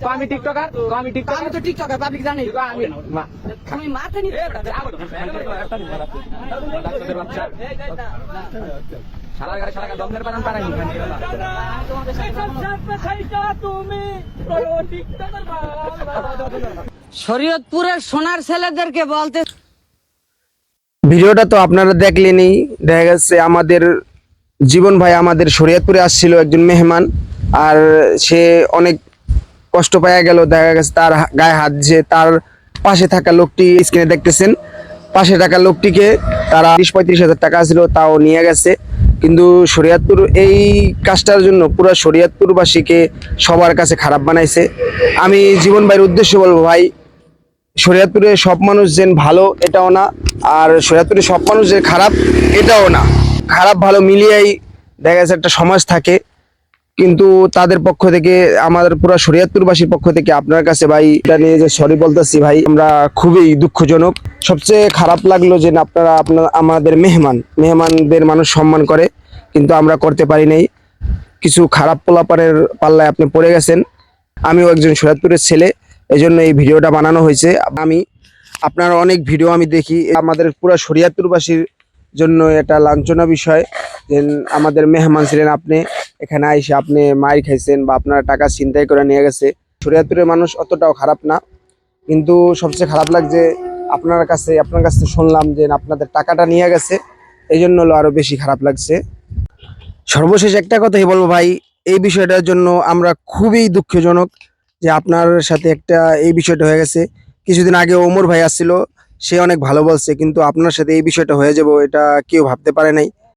আমি টিকটকার আমি টিকটকার আমি তো টিকটকার পাবলিক জানি আমি মাথা নিতে শরীয়তপুরের সোনার ছেলেদেরকে বলতে ভিডিওটা তো আপনারা দেখলেনই। দেখা গেছে আমাদের জীবন ভাই আমাদের শরীয়তপুরে আসছিল একজন মেহমান, আর সে অনেক কষ্ট পাওয়া গেল। দেখা গেছে তার গায়ে হাত যে তার পাশে থাকা লোকটি স্ক্রিনে দেখতেছেন, পাশে থাকা লোকটিকে তারা 30-35 হাজার টাকা ছিল তাও নিয়ে গেছে। কিন্তু শরীয়তপুর এই কাজটার জন্য পুরো শরীয়তপুরবাসীকে সবার কাছে খারাপ বানাইছে। আমি জীবন ভাইয়ের উদ্দেশ্য বলবো, ভাই শরীয়তপুরে সব মানুষ যে ভালো এটাও না, আর শরীয়তপুরে সব মানুষ যে খারাপ এটাও না। খারাপ ভালো মিলিয়েই দেখা যাচ্ছে একটা সমাজ থাকে। কিন্তু তাদের পক্ষ থেকে আমাদের পুরো শরীয়তপুরবাসীর পক্ষ থেকে আপনার কাছে ভাই এটা নিয়ে যে সরি বলতেছি ভাই, আমরা খুবই দুঃখজনক। সবচেয়ে খারাপ লাগলো যে আপনারা আমাদের মেহমানদের মানুষ সম্মান করে, কিন্তু আমরা করতে পারি নাই। কিছু খারাপ পোলাপানের পাল্লায় আপনি পড়ে গেছেন। আমিও একজন শরীয়তপুরের ছেলে, এই জন্য এই ভিডিওটা বানানো হয়েছে। আমি আপনার অনেক ভিডিও আমি দেখি, আমাদের পুরো শরীয়তপুরবাসীর জন্য এটা লাঞ্ছনা বিষয় যে আমাদের মেহমান ছিলেন আপনি, এখানে আইসে আপনি মাইর খাইছেন বা আপনার টাকা ছিনতাই করে নিয়ে গেছে। শরীয়তপুরের মানুষ অতটাও খারাপ না, কিন্তু সবচেয়ে খারাপ লাগছে আপনার কাছে শুনলাম যে আপনাদের টাকাটা নিয়ে গেছে, এই জন্য আরো বেশি খারাপ লাগছে। সর্বশেষ একটা কথাই বলবো ভাই, এই বিষয়টার জন্য আমরা খুবই দুঃখজনক যে আপনার সাথে একটা এই বিষয়টা হয়ে গেছে। কিছুদিন আগে ওমর ভাই আসছিল, সে অনেক ভালো বলছে, কিন্তু আপনার সাথে এই বিষয়টা হয়ে যাবো এটা কেউ ভাবতে পারে নাই।